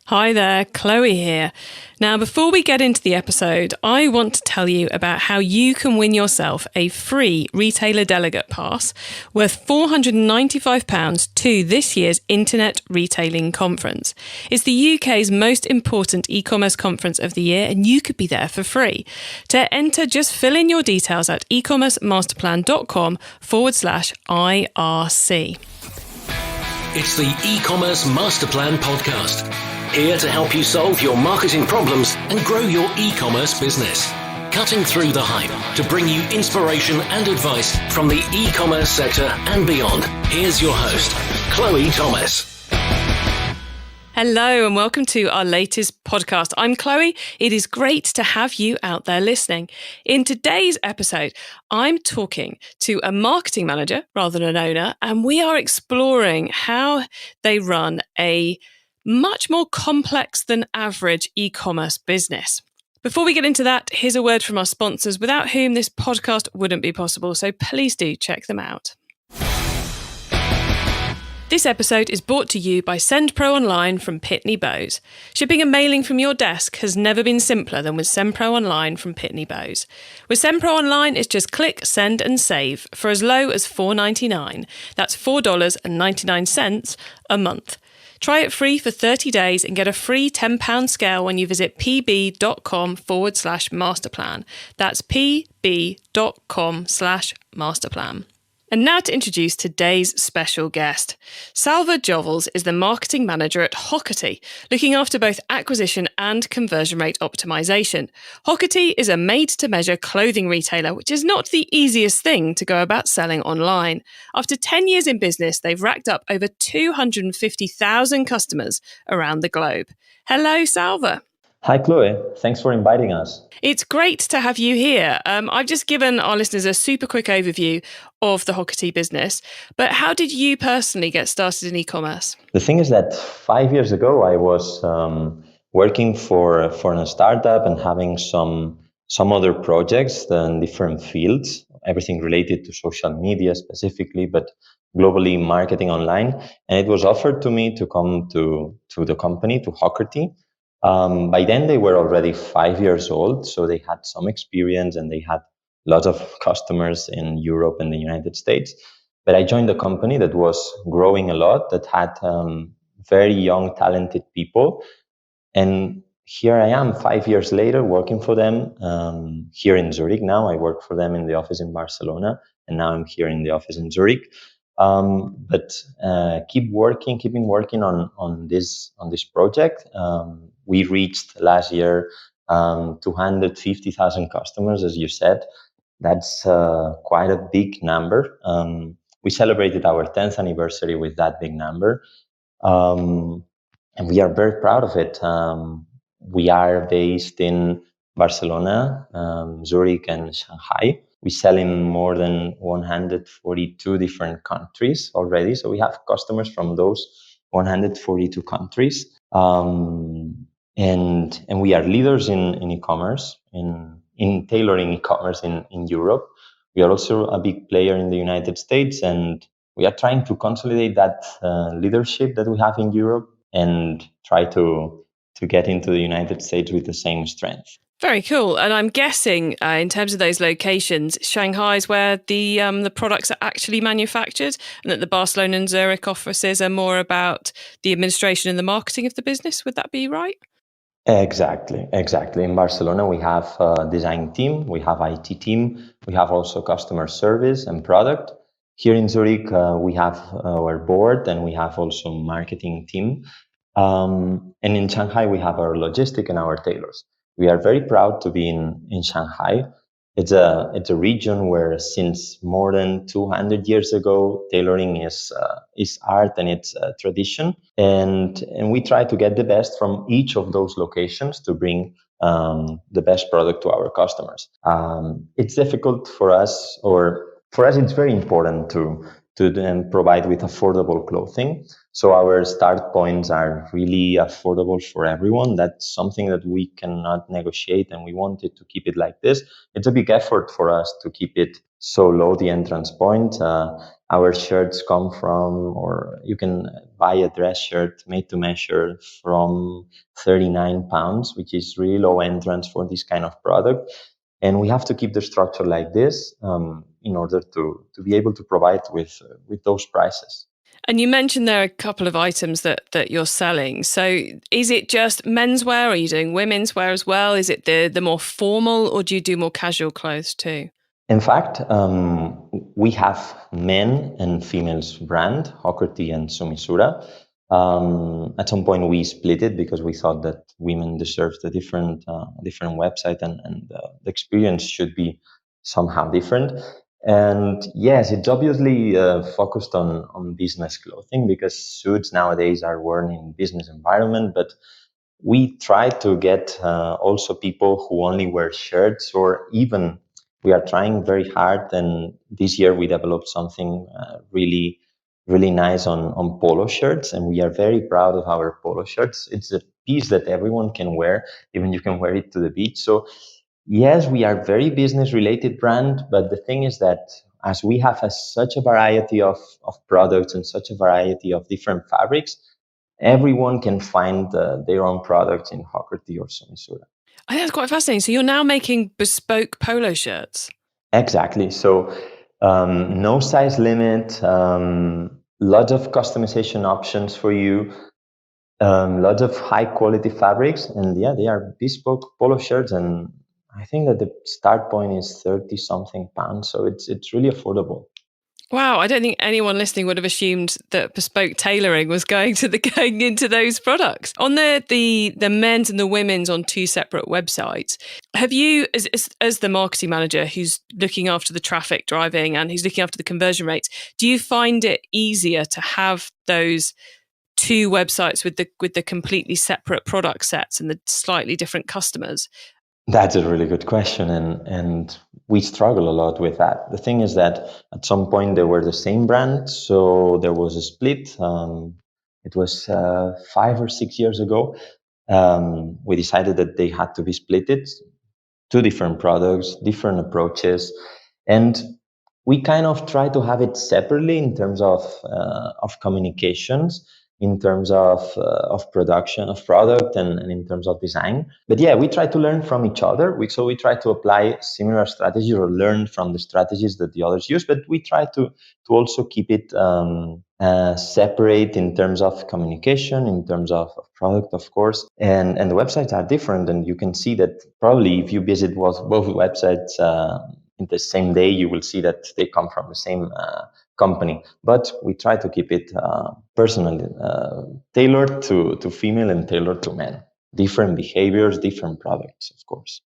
Hi there, Chloe here. Now, before we get into the episode, I want to tell you about how you can win yourself a free retailer delegate pass worth £495 to this year's Internet Retailing Conference. It's the UK's most important e-commerce conference of the year, and you could be there for free. To enter, just fill in your details at ecommercemasterplan.com/IRC. It's the e-commerce master plan podcast. Here to help you solve your marketing problems and grow your e-commerce business. Cutting through the hype to bring you inspiration and advice from the e-commerce sector and beyond. Here's your host, Chloe Thomas. Hello and welcome to our latest podcast. I'm Chloe. It is great to have you out there listening. In today's episode, I'm talking to a marketing manager rather than an owner, and we are exploring how they run a much more complex than average e-commerce business. Before we get into that, here's a word from our sponsors, without whom this podcast wouldn't be possible, so please do check them out. This episode is brought to you by SendPro Online from Pitney Bowes. Shipping and mailing from your desk has never been simpler than with SendPro Online from Pitney Bowes. With SendPro Online, it's just click, send and save for as low as $4.99. That's $4.99 a month. Try it free for 30 days and get a free £10 scale when you visit pb.com/masterplan. That's pb.com/masterplan. And now to introduce today's special guest. Salva Jovells is the marketing manager at Hockerty, looking after both acquisition and conversion rate optimization. Hockerty is a made-to-measure clothing retailer, which is not the easiest thing to go about selling online. After 10 years in business, they've racked up over 250,000 customers around the globe. Hello, Salva. Hi, Chloe. Thanks for inviting us. It's great to have you here. I've just given our listeners a super quick overview of the Hockerty business, but how did you personally get started in e-commerce? The thing is that 5 years ago, I was working for a startup and having some other projects in different fields, everything related to social media specifically, but globally marketing online. And it was offered to me to come to the company, to Hockerty. By then, they were already 5 years old, so they had some experience and they had lots of customers in Europe and the United States. But I joined a company that was growing a lot, that had very young, talented people. And here I am 5 years later working for them here in Zurich now. I work for them in the office in Barcelona, and now I'm here in the office in Zurich. But keeping working on this project. We reached last year 250,000 customers, as you said. That's quite a big number. We celebrated our 10th anniversary with that big number, and we are very proud of it. We are based in Barcelona, Zurich, and Shanghai. We sell in more than 142 different countries already. So we have customers from those 142 countries. And we are leaders in e-commerce, in tailoring e-commerce in Europe. We are also a big player in the United States, and we are trying to consolidate that leadership that we have in Europe and try to get into the United States with the same strength. Very cool. And I'm guessing in terms of those locations, Shanghai is where the products are actually manufactured, and that the Barcelona and Zurich offices are more about the administration and the marketing of the business. Would that be right? Exactly. In Barcelona, we have a design team, we have IT team, we have also customer service and product. Here in Zurich, we have our board and we have also marketing team. And in Shanghai, we have our logistic and our tailors. We are very proud to be in Shanghai. It's a region where since more than 200 years ago, tailoring is art and it's a tradition. And we try to get the best from each of those locations to bring the best product to our customers. It's difficult for us, it's very important to then provide with affordable clothing. So our start points are really affordable for everyone. That's something that we cannot negotiate, and we wanted to keep it like this. It's a big effort for us to keep it so low, the entrance point. our shirts come from, or you can buy a dress shirt made to measure from £39, which is really low entrance for this kind of product. And we have to keep the structure like this in order to be able to provide with those prices. And you mentioned there are a couple of items that you're selling. So is it just menswear? Are you doing women's wear as well? Is it the more formal, or do you do more casual clothes too? In fact, we have men and females brand, Hockerty and Sumisura. At some point, we split it because we thought that women deserved a different website, and the experience should be somehow different. And yes, it's obviously focused on business clothing because suits nowadays are worn in business environment, but we try to get also people who only wear shirts, or even we are trying very hard. And this year we developed something really nice on polo shirts, and we are very proud of our polo shirts. It's a piece that everyone can wear, even you can wear it to the beach. So yes, we are very business related brand, but the thing is that as we have such a variety of products and such a variety of different fabrics, everyone can find their own products in Hockerty or Sumisura. I think that's quite fascinating. So you're now making bespoke polo shirts. Exactly. So no size limit, lots of customization options for you, lots of high quality fabrics, and yeah, they are bespoke polo shirts. And I think that the start point is 30 something pounds, so it's really affordable. Wow, I don't think anyone listening would have assumed that bespoke tailoring was going into those products. On the men's and the women's on two separate websites, have you, as the marketing manager who's looking after the traffic driving and who's looking after the conversion rates, do you find it easier to have those two websites with the completely separate product sets and the slightly different customers? That's a really good question, and we struggle a lot with that. The thing is that at some point they were the same brand, so there was a split. It was 5 or 6 years ago. We decided that they had to be splitted, two different products, different approaches, and we kind of try to have it separately in terms of communications, in terms of production of product, and in terms of design. But yeah, we try to learn from each other. So we try to apply similar strategies or learn from the strategies that the others use. But we try to also keep it separate in terms of communication, in terms of product, of course. And the websites are different, and you can see that probably if you visit both websites in the same day, you will see that they come from the same company. But we try to keep it personally tailored to female and tailored to men. Different behaviors, different products, of course.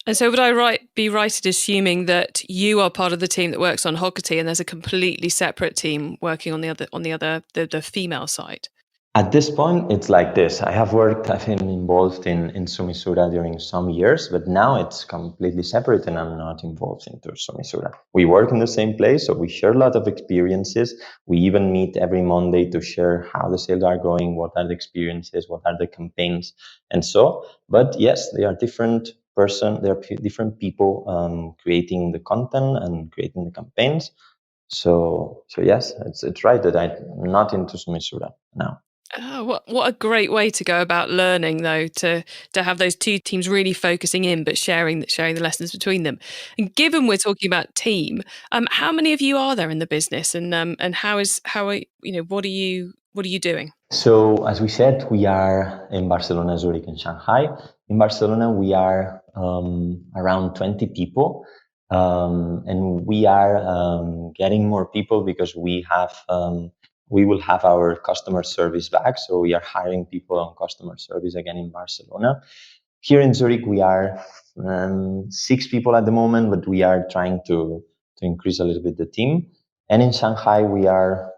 And so would I be right in assuming that you are part of the team that works on Hockerty and there's a completely separate team working on the female side? At this point, it's like this. I've been involved in Sumisura during some years, but now it's completely separate and I'm not involved into Sumisura. We work in the same place, so we share a lot of experiences. We even meet every Monday to share how the sales are going, what are the experiences, what are the campaigns, and so. But yes, they are different different people creating the content and creating the campaigns. So yes, it's right that I'm not into Sumisura now. Oh, what a great way to go about learning, though, to have those two teams really focusing in, but sharing the lessons between them. And given we're talking about team, how many of you are there in the business, and what are you doing? So as we said, we are in Barcelona, Zurich, and Shanghai. In Barcelona, we are around 20 people, and we are getting more people because we will have our customer service back. So we are hiring people on customer service again in Barcelona. Here in Zurich, we are 6 people at the moment, but we are trying to increase a little bit the team. And in Shanghai, we are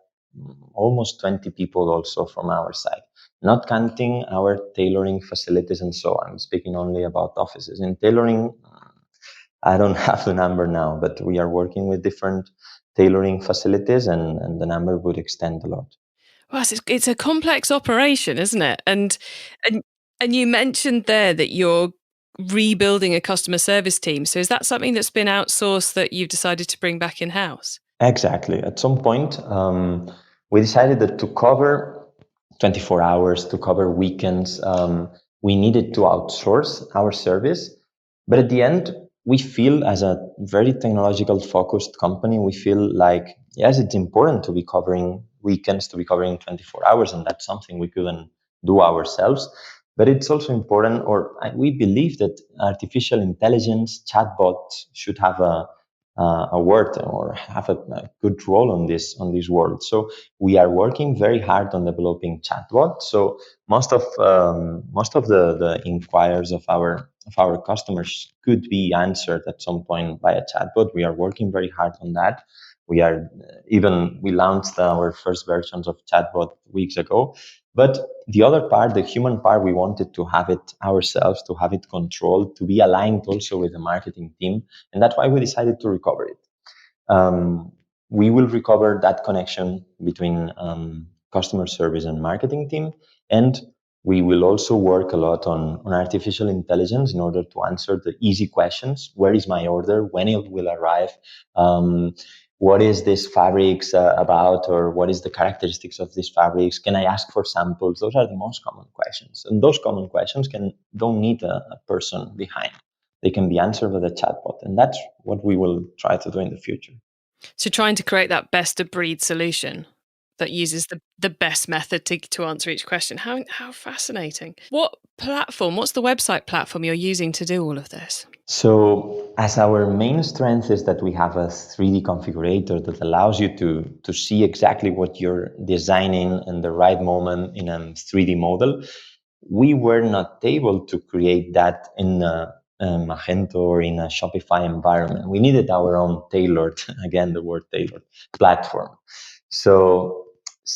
almost 20 people also from our side, not counting our tailoring facilities and so on. I'm speaking only about offices. In tailoring, I don't have the number now, but we are working with different tailoring facilities, and the number would extend a lot. Well, it's a complex operation, isn't it? And you mentioned there that you're rebuilding a customer service team. So is that something that's been outsourced that you've decided to bring back in-house? Exactly. At some point, we decided that to cover 24 hours, to cover weekends, we needed to outsource our service. But at the end, we feel as a very technological focused company, we feel like, yes, it's important to be covering weekends, to be covering 24 hours, and that's something we couldn't do ourselves. But it's also important, or we believe that artificial intelligence chatbots should have a word or have a good role on this world. So we are working very hard on developing chatbot. So most of the inquiries of our customers could be answered at some point by a chatbot. We are working very hard on that. We are even we launched our first versions of chatbot weeks ago. But the other part, the human part, we wanted to have it ourselves, to have it controlled, to be aligned also with the marketing team, and that's why we decided to recover it. We will recover that connection between customer service and marketing team, and we will also work a lot on artificial intelligence in order to answer the easy questions. Where is my order? When it will arrive? What is this fabrics about, or what is the characteristics of these fabrics? Can I ask for samples? Those are the most common questions, and those common questions don't need a person behind. They can be answered with a chatbot, and that's what we will try to do in the future. So trying to create that best of breed solution that uses the best method to answer each question. How fascinating. What's the website platform you're using to do all of this? So as our main strength is that we have a 3D configurator that allows you to see exactly what you're designing in the right moment in a 3D model, we were not able to create that in a Magento or in a Shopify environment. We needed our own tailored, again, the word tailored platform. So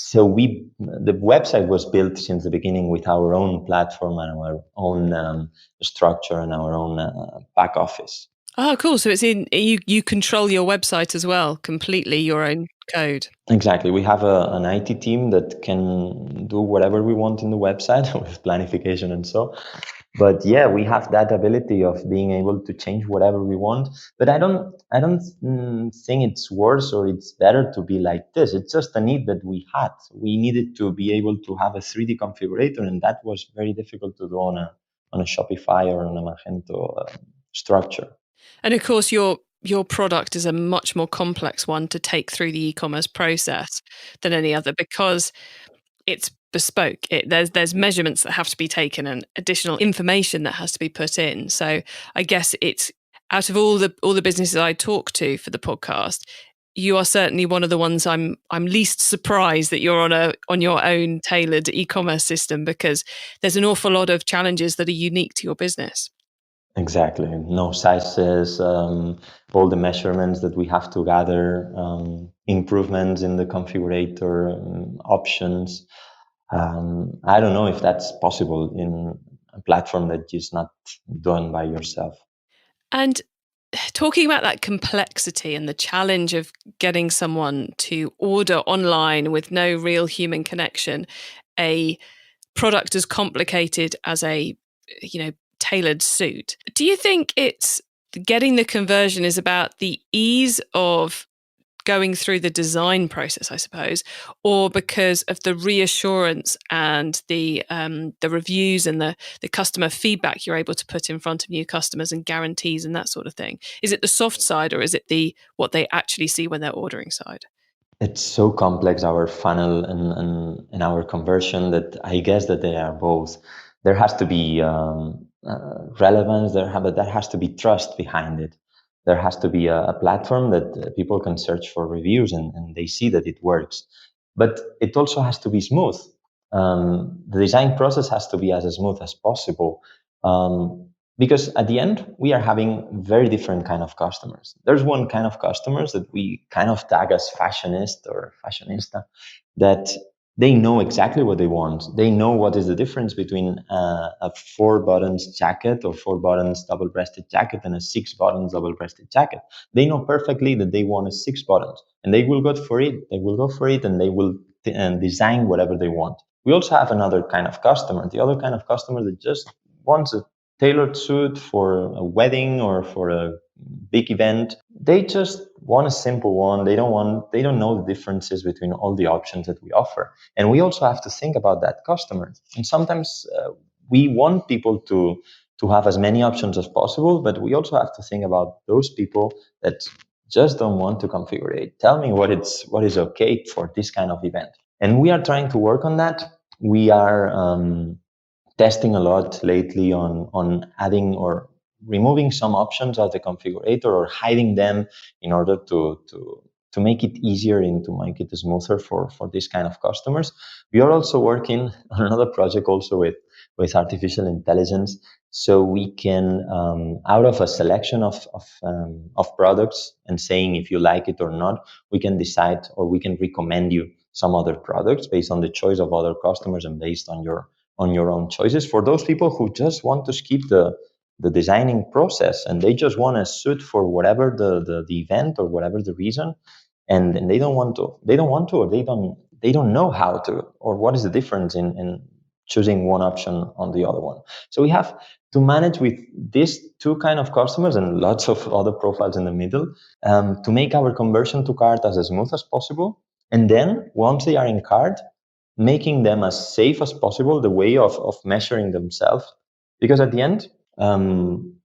the website was built since the beginning with our own platform and our own structure and our own back office. Oh, cool. So it's you control your website as well, completely your own code. Exactly. We have an IT team that can do whatever we want in the website with planification and so. But yeah, we have that ability of being able to change whatever we want. But I don't think it's worse or it's better to be like this. It's just a need that we had. We needed to be able to have a 3D configurator, and that was very difficult to do on a Shopify or on a Magento structure. And of course, your product is a much more complex one to take through the e-commerce process than any other because it's bespoke. There's measurements that have to be taken and additional information that has to be put in. So I guess it's out of all the businesses I talk to for the podcast, you are certainly one of the ones I'm least surprised that you're on your own tailored e-commerce system because there's an awful lot of challenges that are unique to your business. Exactly. No sizes, all the measurements that we have to gather, improvements in the configurator, options. I don't know if that's possible in a platform that is not done by yourself. And talking about that complexity and the challenge of getting someone to order online with no real human connection, a product as complicated as a tailored suit. Do you think it's getting the conversion is about the ease of going through the design process, I suppose, or because of the reassurance and the reviews and the customer feedback you're able to put in front of new customers and guarantees and that sort of thing? Is it the soft side or is it the what they actually see when they're ordering side? It's so complex, our funnel and our conversion, that I guess that they are both. There has to be relevance, but there has to be trust behind it. There has to be a platform that people can search for reviews and they see that it works. But it also has to be smooth. The design process has to be as smooth as possible. Because at the end, we are having very different kind of customers. There's one kind of customers that we kind of tag as fashionist or fashionista, that they know exactly what they want. They know what is the difference between a 4 buttons jacket or 4 buttons double-breasted jacket and a 6 buttons double-breasted jacket. They know perfectly that they want a 6 buttons, and they will go for it. They will go for it, and they will design whatever they want. We also have another kind of customer, the other kind of customer that just wants a tailored suit for a wedding or for a big event. They just want a simple one. They don't know the differences between all the options that we offer. And we also have to think about that customer. And sometimes we want people to have as many options as possible, but we also have to think about those people that just don't want to configure it. Tell me what is okay for this kind of event. And we are trying to work on that. We are testing a lot lately on adding or removing some options of the configurator or hiding them in order to make it easier and to make it smoother for this kind of customers. We are also working on another project also with artificial intelligence, so we can out of a selection of products and saying if you like it or not, we can decide or we can recommend you some other products based on the choice of other customers and based on your own choices. For those people who just want to skip the designing process and they just want a suit for whatever the event or whatever the reason, and they don't want to or they don't know how to or what is the difference in choosing one option on the other one. So we have to manage with these two kind of customers and lots of other profiles in the middle, to make our conversion to cart as smooth as possible. And then once they are in cart, making them as safe as possible, the way of measuring themselves. Because at the end,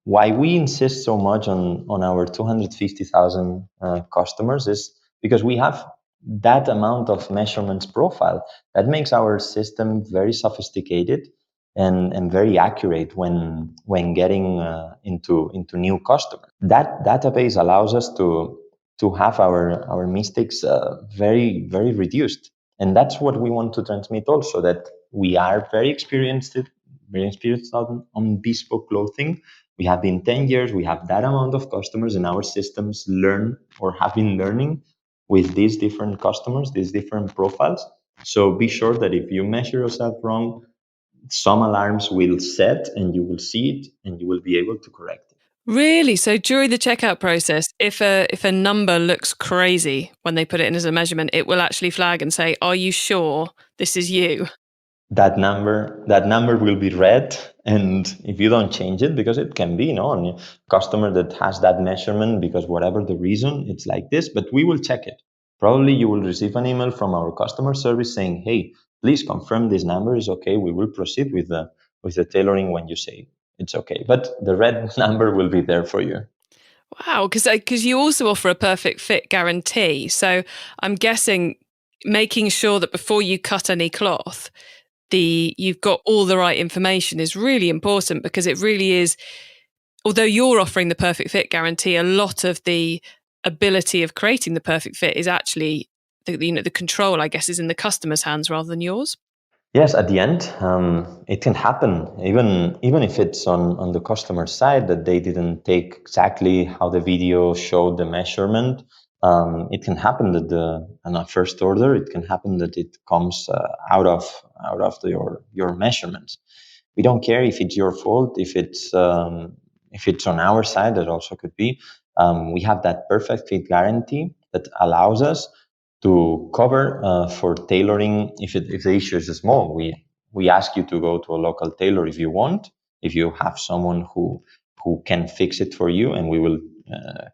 why we insist so much on our 250,000 customers is because we have that amount of measurements profile that makes our system very sophisticated and very accurate when getting into new customers. That database allows us to have our mistakes very reduced. And that's what we want to transmit also, that we are very experienced on bespoke clothing. We have been 10 years, we have that amount of customers, and our systems learn or have been learning with these different customers, these different profiles. So be sure that if you measure yourself wrong, some alarms will set and you will see it and you will be able to correct it. Really? So during the checkout process, if a number looks crazy when they put it in as a measurement, it will actually flag and say, "Are you sure this is you?" That number will be red, and if you don't change it, because it can be, a customer that has that measurement, because whatever the reason, it's like this, but we will check it. Probably you will receive an email from our customer service saying, hey, please confirm this number is okay. We will proceed with the tailoring when you say it's okay. But the red number will be there for you. Wow, because you also offer a perfect fit guarantee. So I'm guessing making sure that before you cut any cloth, you've got all the right information is really important, because it really is, although you're offering the perfect fit guarantee, a lot of the ability of creating the perfect fit is actually the control, I guess, is in the customer's hands rather than yours. Yes, at the end, it can happen, even if it's on the customer side that they didn't take exactly how the video showed the measurement. It can happen that on a first order, it can happen that it comes out of your measurements. We don't care if it's your fault, if it's on our side, that also could be. We have that perfect fit guarantee that allows us to cover for tailoring if the issue is small. We ask you to go to a local tailor if you want, if you have someone who can fix it for you, and we will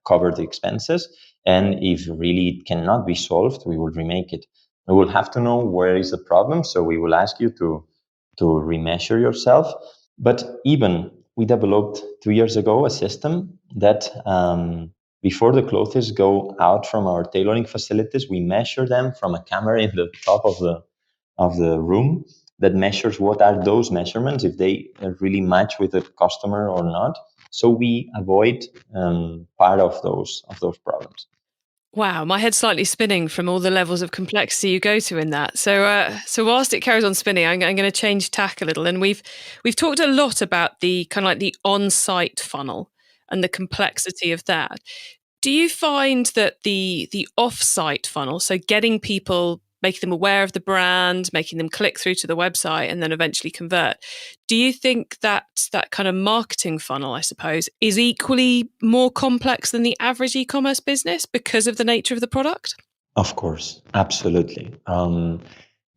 cover the expenses. And if really it cannot be solved, we will remake it. We will have to know where is the problem, so we will ask you to remeasure yourself. But even we developed 2 years ago a system that before the clothes go out from our tailoring facilities, we measure them from a camera in the top of the room that measures what are those measurements, if they really match with the customer or not. So we avoid part of those problems. Wow, my head's slightly spinning from all the levels of complexity you go to in that. So whilst it carries on spinning, I'm going to change tack a little. And we've talked a lot about the kind of like the on-site funnel and the complexity of that. Do you find that the off-site funnel, so getting people, making them aware of the brand, making them click through to the website and then eventually convert, do you think that kind of marketing funnel, I suppose, is equally more complex than the average e-commerce business because of the nature of the product? Of course, absolutely.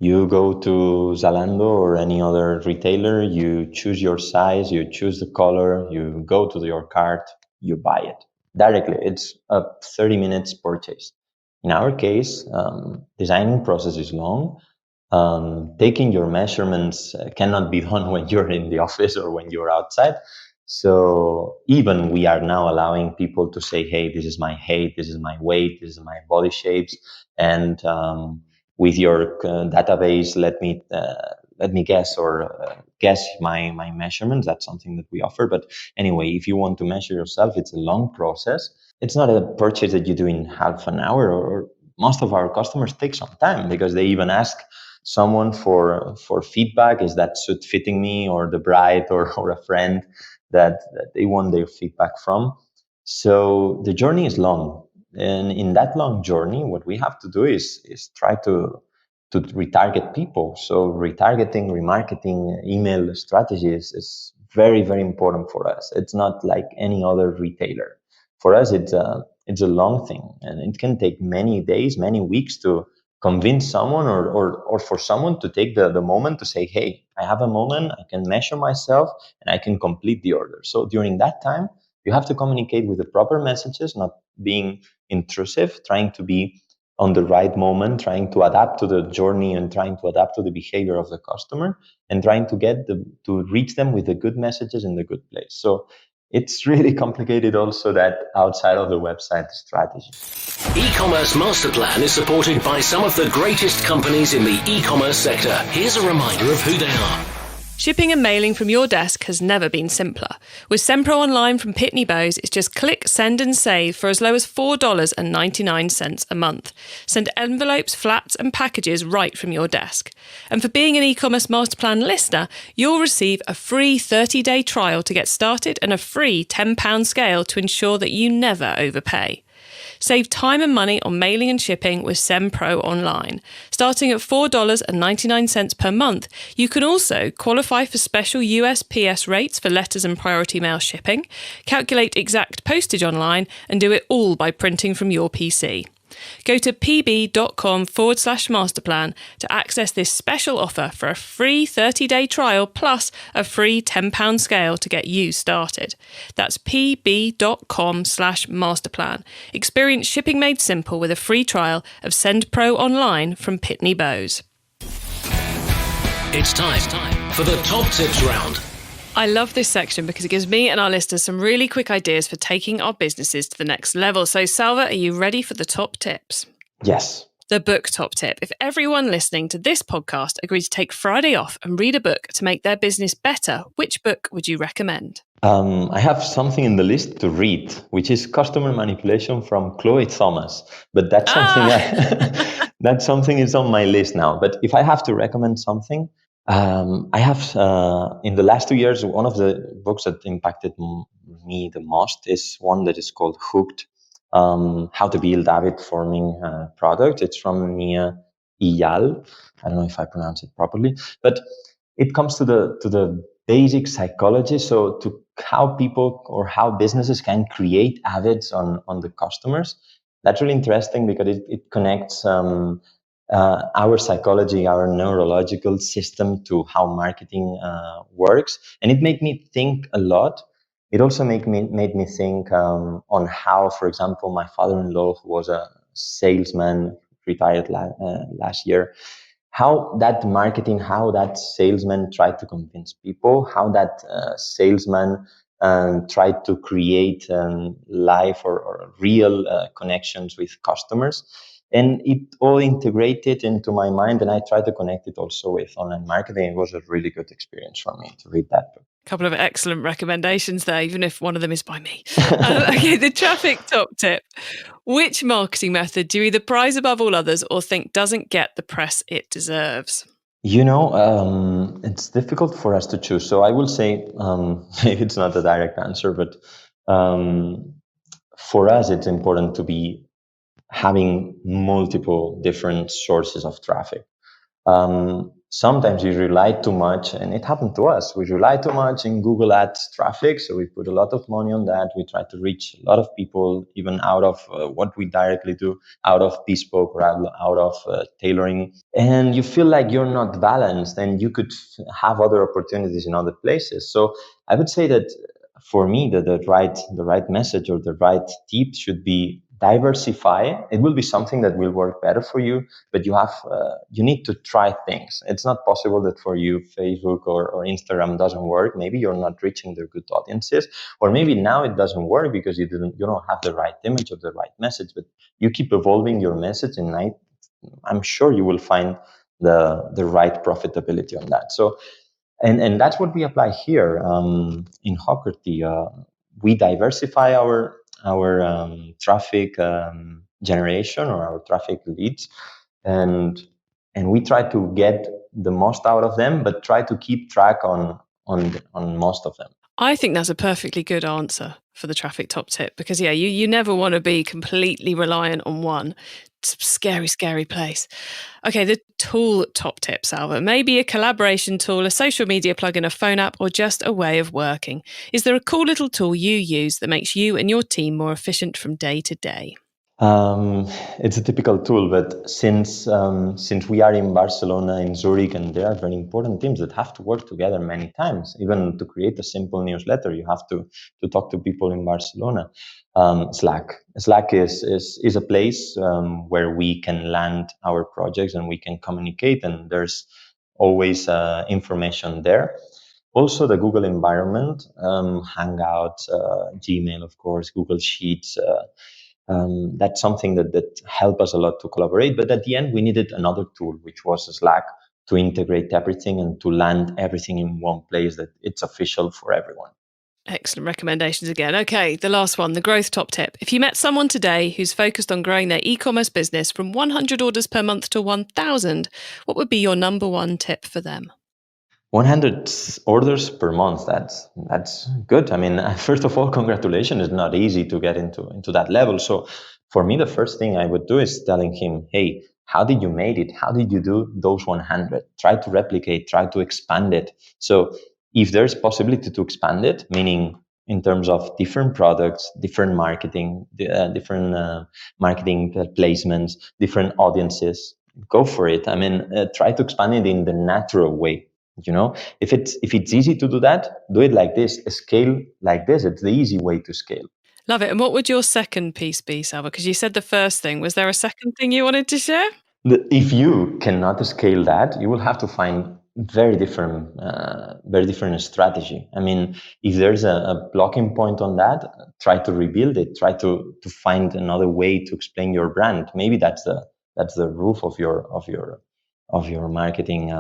You go to Zalando or any other retailer, you choose your size, you choose the color, you go to your cart, you buy it. directly. It's a 30 minutes purchase. In our case, designing process is long. Taking your measurements cannot be done when you're in the office or when you're outside. So even we are now allowing people to say, hey, this is my height, this is my weight, this is my body shapes. And with your database, let me guess or guess my measurements. That's something that we offer. But anyway, if you want to measure yourself, it's a long process. It's not a purchase that you do in half an hour, or most of our customers take some time because they even ask someone for feedback. Is that suit fitting me, or the bride, or a friend that they want their feedback from? So the journey is long. And in that long journey, what we have to do is try to retarget people. So retargeting, remarketing, email strategies is very, very important for us. It's not like any other retailer. For us, it's a long thing, and it can take many days, many weeks to convince someone, or for someone to take the moment to say, hey, I have a moment, I can measure myself and I can complete the order. So during that time, you have to communicate with the proper messages, not being intrusive, trying to be on the right moment, trying to adapt to the journey and trying to adapt to the behavior of the customer, and trying to to reach them with the good messages in the good place. So it's really complicated also, that outside of the website strategy. E-commerce Master Plan is supported by some of the greatest companies in the e-commerce sector. Here's a reminder of who they are. Shipping and mailing from your desk has never been simpler. With Sempro Online from Pitney Bowes, it's just click, send and save for as low as $4.99 a month. Send envelopes, flats and packages right from your desk. And for being an e-commerce master plan listener, you'll receive a free 30-day trial to get started and a free £10 scale to ensure that you never overpay. Save time and money on mailing and shipping with Sempro Online. Starting at $4.99 per month, you can also qualify for special USPS rates for letters and priority mail shipping, calculate exact postage online, and do it all by printing from your PC. Go to pb.com/masterplan to access this special offer for a free 30-day trial plus a free £10 scale to get you started. That's pb.com/masterplan. Experience shipping made simple with a free trial of Send Pro Online from Pitney Bowes. It's time for the top tips round. I love this section because it gives me and our listeners some really quick ideas for taking our businesses to the next level. So, Salva, are you ready for the top tips? Yes. The book top tip. If everyone listening to this podcast agreed to take Friday off and read a book to make their business better, which book would you recommend? I have something in the list to read, which is Customer Manipulation from Chloe Thomas. But that's something that's something is on my list now. But if I have to recommend something, I have, in the last 2 years, one of the books that impacted me the most is one that is called Hooked, How to Build Habit-Forming Product. It's from Nia Iyal. I don't know if I pronounce it properly, but it comes to the basic psychology. So to how people or how businesses can create habits on the customers. That's really interesting because it connects our psychology, our neurological system to how marketing works. And it made me think a lot. It also made me think on how, for example, my father-in-law, who was a salesman, retired last year, how that marketing, how that salesman tried to convince people, how that salesman tried to create live or real connections with customers. And it all integrated into my mind, and I tried to connect it also with online marketing. It was a really good experience for me to read that book. A couple of excellent recommendations there, even if one of them is by me. Okay, the traffic top tip. Which marketing method do you either prize above all others or think doesn't get the press it deserves? You know, it's difficult for us to choose. So I will say, maybe it's not a direct answer, but for us, it's important to be having multiple different sources of traffic. Sometimes we rely too much, and it happened to us. We rely too much in Google Ads traffic, so we put a lot of money on that. We try to reach a lot of people, even out of what we directly do, out of Bespoke or out of tailoring. And you feel like you're not balanced, and you could have other opportunities in other places. So I would say that for me, the right message or the right tip should be diversify. It will be something that will work better for you, but you need to try things. It's not possible that for you Facebook or Instagram doesn't work. Maybe you're not reaching their good audiences, or maybe now it doesn't work because you don't have the right image or the right message. But you keep evolving your message, and I'm sure you will find the right profitability on that. So, and that's what we apply here in Hockerty. We diversify our traffic generation or our traffic leads, and we try to get the most out of them, but try to keep track on most of them. I think that's a perfectly good answer for the traffic top tip because, you never want to be completely reliant on one. It's a scary, scary place. Okay, the tool top tip, Salva. Maybe a collaboration tool, a social media plugin, a phone app, or just a way of working. Is there a cool little tool you use that makes you and your team more efficient from day to day? It's a typical tool, but since we are in Barcelona, in Zurich, and there are very important teams that have to work together many times, even to create a simple newsletter, you have to talk to people in Barcelona. Slack is a place where we can land our projects and we can communicate, and there's always information there. Also, the Google environment, Hangouts, Gmail, of course, Google Sheets. That's something that helped us a lot to collaborate. But at the end, we needed another tool, which was Slack, to integrate everything and to land everything in one place that it's official for everyone. Excellent recommendations again. Okay, the last one, the growth top tip. If you met someone today who's focused on growing their e-commerce business from 100 orders per month to 1,000, what would be your number one tip for them? 100 orders per month. That's good. I mean, first of all, congratulations. It's not easy to get into that level. So for me, the first thing I would do is telling him, hey, how did you make it? How did you do those 100? Try to replicate, try to expand it. So if there's possibility to expand it, meaning in terms of different products, different marketing, different marketing placements, different audiences, go for it. I mean, try to expand it in the natural way. If it's easy to do that, do it like this, scale like this. It's the easy way to scale. Love it. And what would your second piece be, Salva? Because you said the first thing. Was there a second thing you wanted to share? If you cannot scale that, you will have to find very different strategy. I mean, if there's a blocking point on that, try to rebuild it. Try to find another way to explain your brand. Maybe that's the roof of your marketing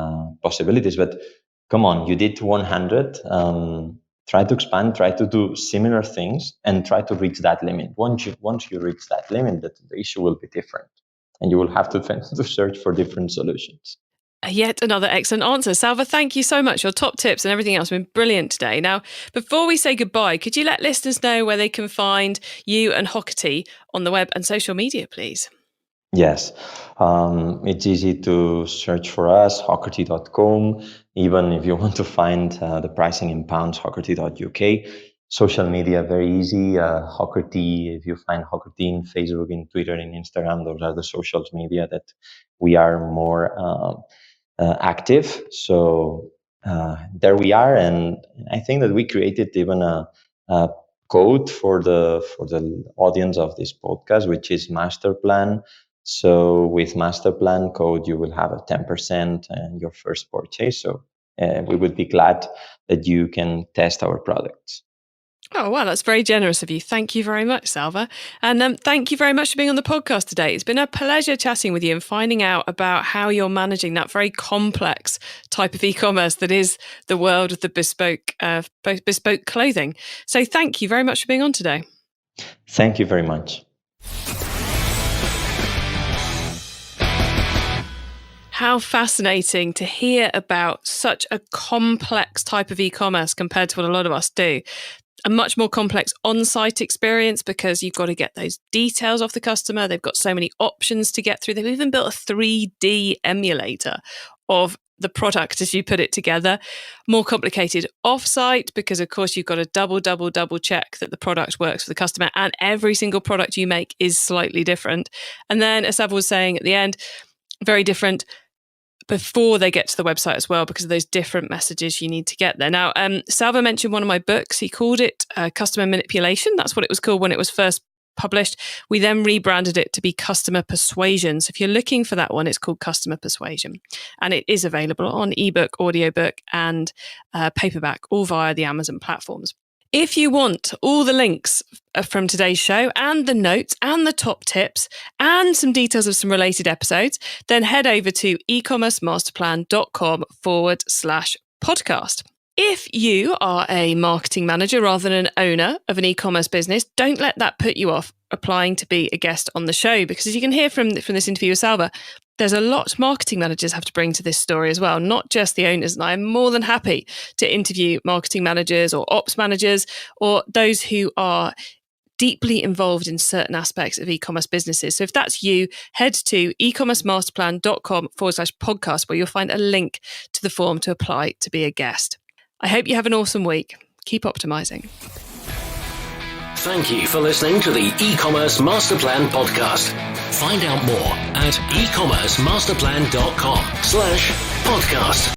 possibilities. But come on, you did 100. Try to expand. Try to do similar things, and try to reach that limit. Once you reach that limit, the issue will be different, and you will have to search for different solutions. Yet another excellent answer. Salva, thank you so much. Your top tips and everything else have been brilliant today. Now, before we say goodbye, could you let listeners know where they can find you and Hockerty on the web and social media, please? Yes, it's easy to search for us, hockerty.com. Even if you want to find the pricing in pounds, hockerty.uk. Social media, very easy. Hockerty, if you find Hockerty in Facebook, in Twitter, in Instagram, those are the social media that we are more active. So there we are. And I think that we created even a code for the audience of this podcast, which is master plan. So with master plan code, you will have a 10% in your first purchase. So we would be glad that you can test our products. Oh, wow, that's very generous of you. Thank you very much, Salva. And thank you very much for being on the podcast today. It's been a pleasure chatting with you and finding out about how you're managing that very complex type of e-commerce that is the world of the bespoke clothing. So thank you very much for being on today. Thank you very much. How fascinating to hear about such a complex type of e-commerce compared to what a lot of us do. A much more complex on-site experience because you've got to get those details off the customer. They've got so many options to get through. They've even built a 3D emulator of the product as you put it together. More complicated off-site because, of course, you've got to double check that the product works for the customer, and every single product you make is slightly different. And then, as Salva was saying at the end, very different before they get to the website as well, because of those different messages you need to get there. Now, Salva mentioned one of my books. He called it Customer Manipulation. That's what it was called when it was first published. We then rebranded it to be Customer Persuasion. So if you're looking for that one, it's called Customer Persuasion. And it is available on ebook, audiobook, and paperback, all via the Amazon platforms. If you want all the links from today's show and the notes and the top tips and some details of some related episodes, then head over to ecommercemasterplan.com/podcast. If you are a marketing manager rather than an owner of an e-commerce business, don't let that put you off applying to be a guest on the show, because as you can hear from this interview with Salva, there's a lot marketing managers have to bring to this story as well, not just the owners. And I'm more than happy to interview marketing managers or ops managers or those who are deeply involved in certain aspects of e-commerce businesses. So if that's you, head to ecommercemasterplan.com/podcast, where you'll find a link to the form to apply to be a guest. I hope you have an awesome week. Keep optimizing. Thank you for listening to the E-commerce Master Plan podcast. Find out more at ecommercemasterplan.com/podcast.